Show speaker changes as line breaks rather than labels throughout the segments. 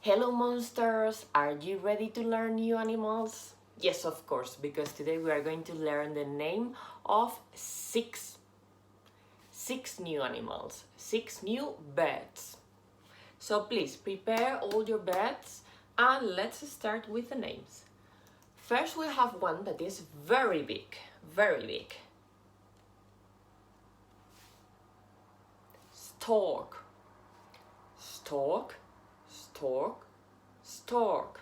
Hello monsters, are you ready to learn new animals? Yes, of course, because today we are going to learn the name of six new animals, 6 new birds. So please prepare all your birds and let's start with the names. First we have one that is very big, very big. Stork, stork, stork, stork.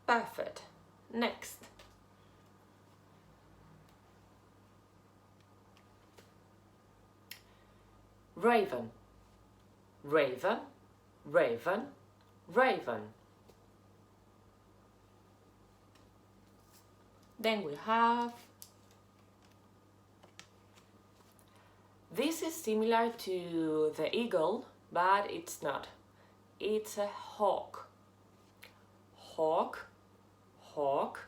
Perfect. Next. Raven, raven, raven, raven. Then we have, this is similar to the eagle, but it's not. It's a hawk. Hawk, hawk,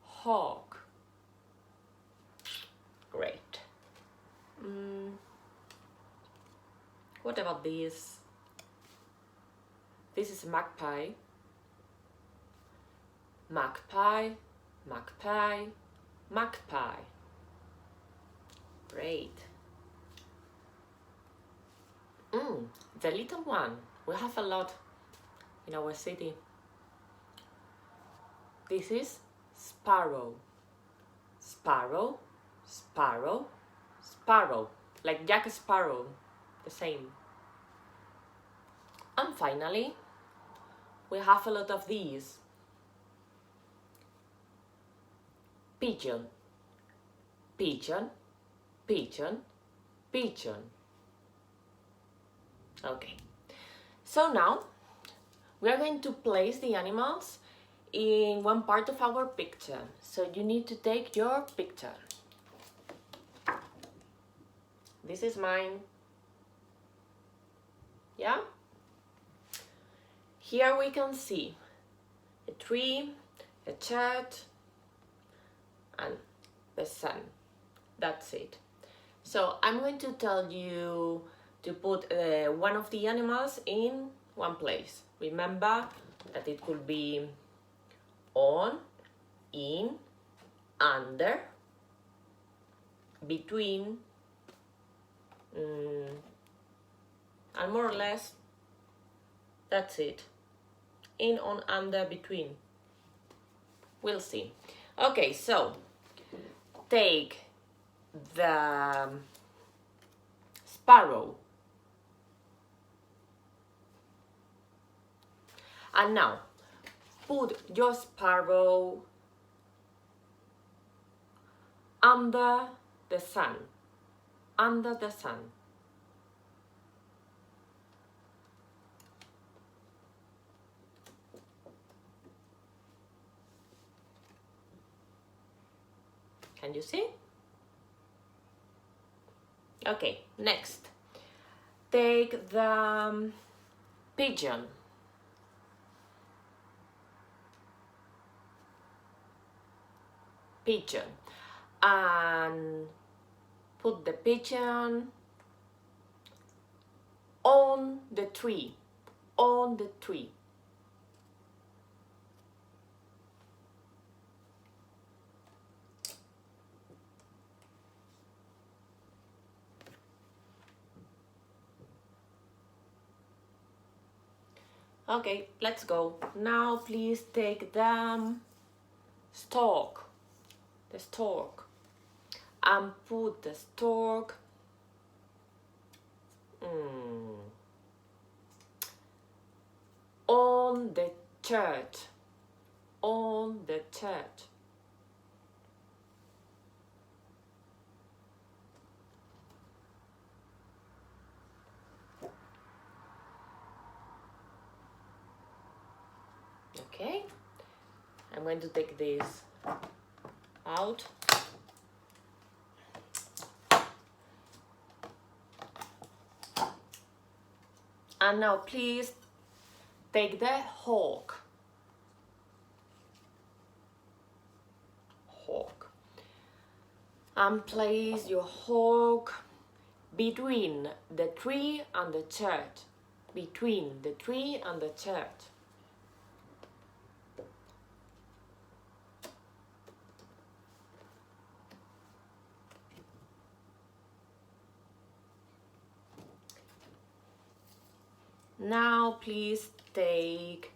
hawk. Great. What about this? This is magpie. Magpie, magpie, magpie. Great. The little one. We have a lot in our city. This is sparrow. Sparrow, sparrow, sparrow. Like Jack Sparrow, the same. And finally, we have a lot of these. Pigeon, pigeon, pigeon, pigeon. Okay, so now we are going to place the animals in one part of our picture. So you need to take your picture. This is mine. Yeah? Here we can see a tree, a church, and the sun. That's it. So I'm going to tell you to put one of the animals in one place. Remember that it could be on, in, under, between, and more or less that's it. In, on, under, between. We'll see. Okay, so take the sparrow. And now put your sparrow under the sun. Under the sun. Can you see? Okay, next. Take the pigeon. Pigeon. And put the pigeon on the tree. On the tree. Okay, let's go. Now please take the stork. The stork. And put the stork on the church. On the church. Okay, I'm going to take this out. And now please take the hawk. Hawk. And place your hawk between the tree and the church. between the tree and the church. Now please take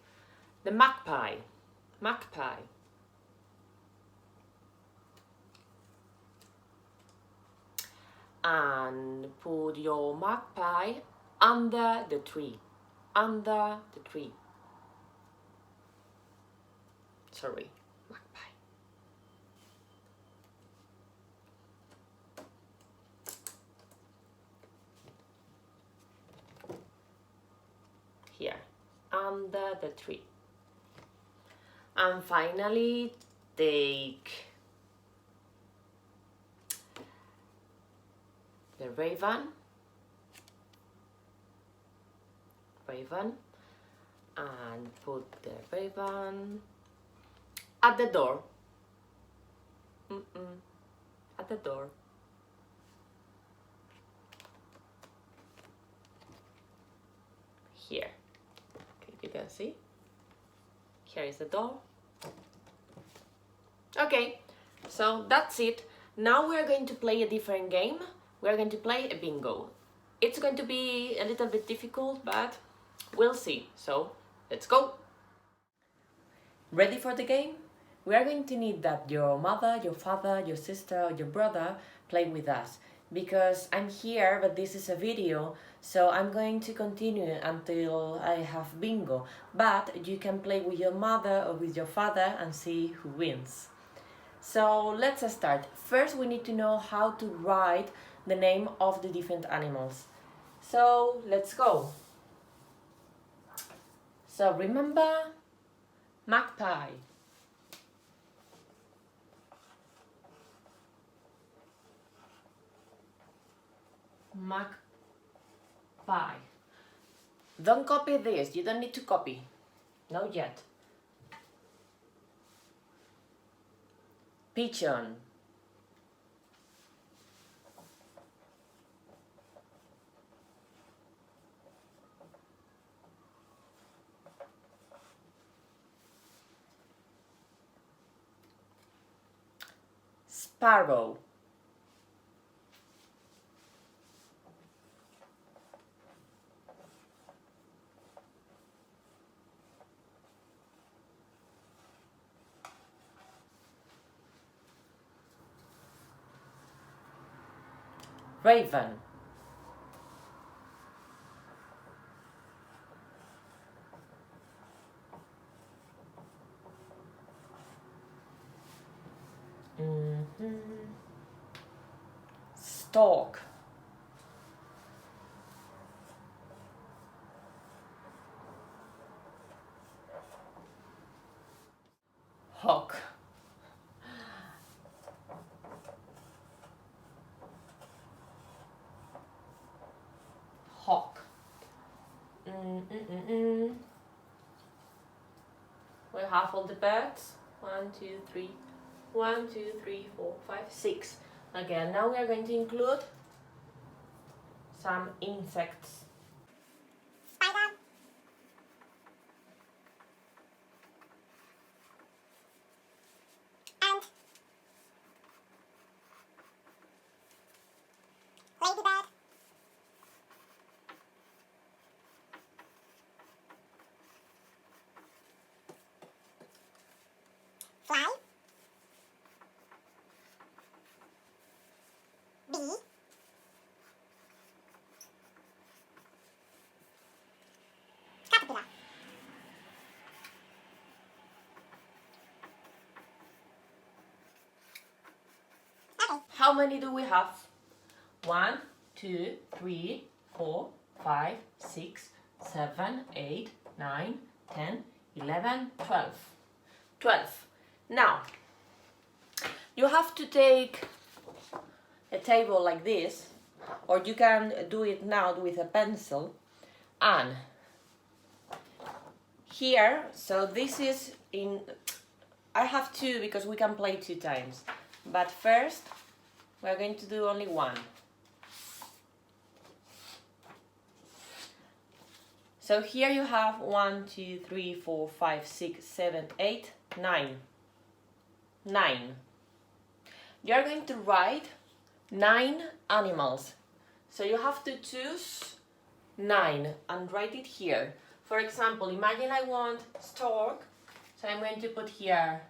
the magpie. Magpie. And put your magpie under the tree. Under the tree. Sorry, magpie. Here, under the tree. And finally, take the raven, and put the raven at the door. At the door. Here. Okay, you can see. Here is the door. Okay, so that's it. Now we are going to play a different game. We are going to play a bingo. It's going to be a little bit difficult, but we'll see. So let's go. Ready for the game? We are going to need that your mother, your father, your sister, or your brother play with us. Because I'm here, but this is a video, so I'm going to continue until I have bingo. But you can play with your mother or with your father and see who wins. So let's start. First, we need to know how to write the name of the different animals. So let's go. So remember, magpie. Magpie. Don't copy this, you don't need to copy. Not yet. Pigeon. Sparrow. Raven. Stork. Hawk. Hawk. We have all the birds. 1, 2, 3. 1, 2, 3, 4, 5, 6. Again, now we are going to include some insects.
Spider. Ant. Ladybird. Fly. Bee. Caterpillar. Okay.
How many do we have? 1, 2, 3, 4, 5, 6, 7, 8, 9, 10, 11, 12. 12. Now, you have to take a table like this, or you can do it now with a pencil. And here, so this is in, I have two because we can play 2 times. But first, we're going to do only one. So here you have 1, 2, 3, 4, 5, 6, 7, 8, 9. 9. You are going to write 9 animals. So you have to choose 9 and write it here. For example, imagine I want stork, so I'm going to put here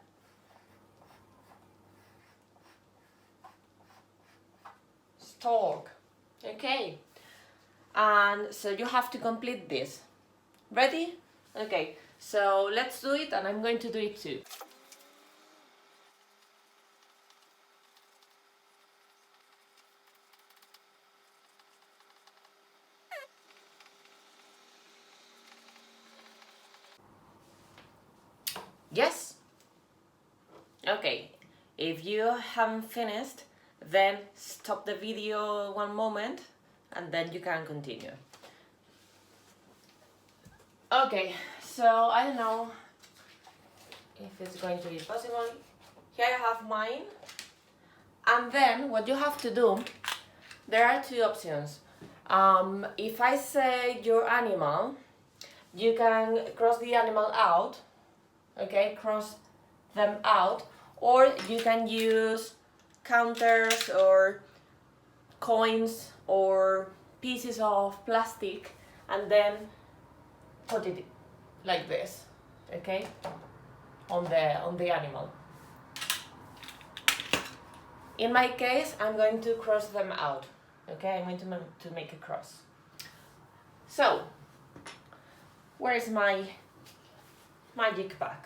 stork. Okay. And so you have to complete this. Ready? Okay, so let's do it, and I'm going to do it too. Yes? Okay, if you haven't finished, then stop the video one moment and then you can continue. Okay, so I don't know if it's going to be possible. Here I have mine. And then what you have to do, there are 2 options. If I say your animal, you can cross the animal out, okay, cross them out, or you can use counters or coins or pieces of plastic and then put it like this, okay, on the animal. In my case, I'm going to cross them out, okay, I'm going to make a cross. So, where is my magic bag?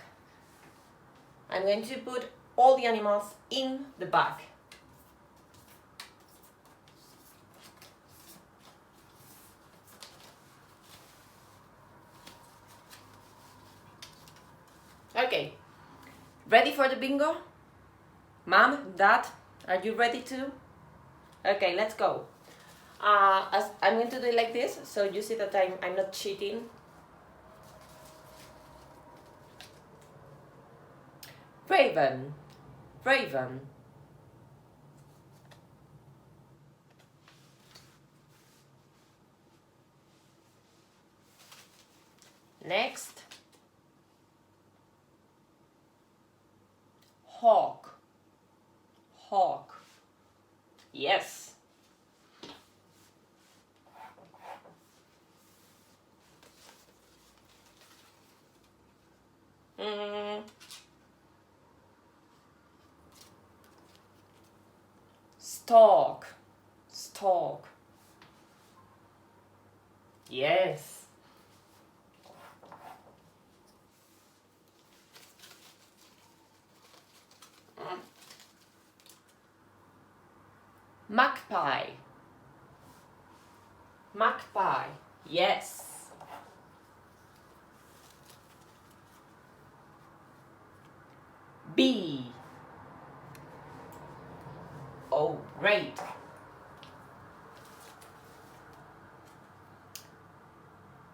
I'm going to put all the animals in the bag. Okay, ready for the bingo? Mom, Dad, are you ready too? Okay, let's go. As I'm going to do it like this, so you see that I'm not cheating. Raven, raven. Next. Hawk, hawk. Yes. Stork, stork. Yes. Magpie, magpie. Yes. Bee. Oh, great.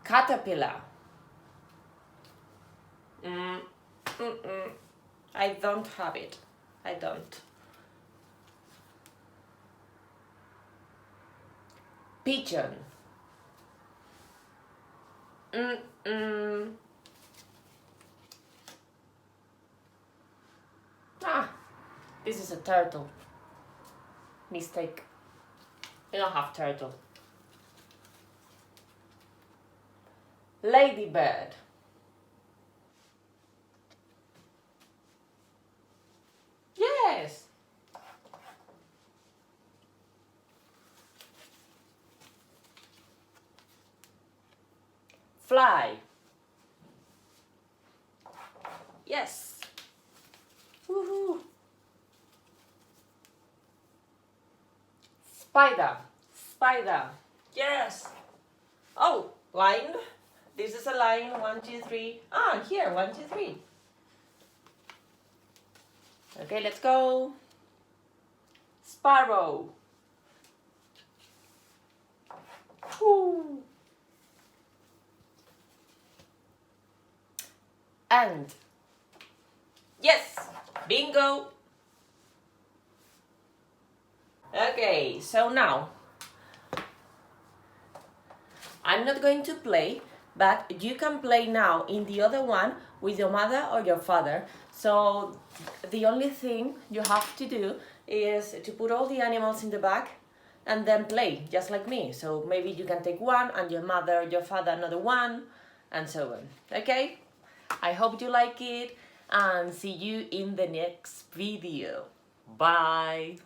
Caterpillar. I don't have it. I don't. Pigeon. Ah, this is a turtle. Mistake. I don't have turtle. Ladybird. Yes. Fly. Yes. Woohoo. Spider. Spider. Yes. Oh, line. This is a line. 1, 2, 3. Ah, here. 1, 2, 3. Okay, let's go. Sparrow. Woo. And yes, bingo. Okay, so now I'm not going to play, but you can play now in the other one with your mother or your father. So the only thing you have to do is to put all the animals in the bag and then play, just like me. So maybe you can take one and your mother or your father another one, and so on. Okay? I hope you like it and see you in the next video. Bye!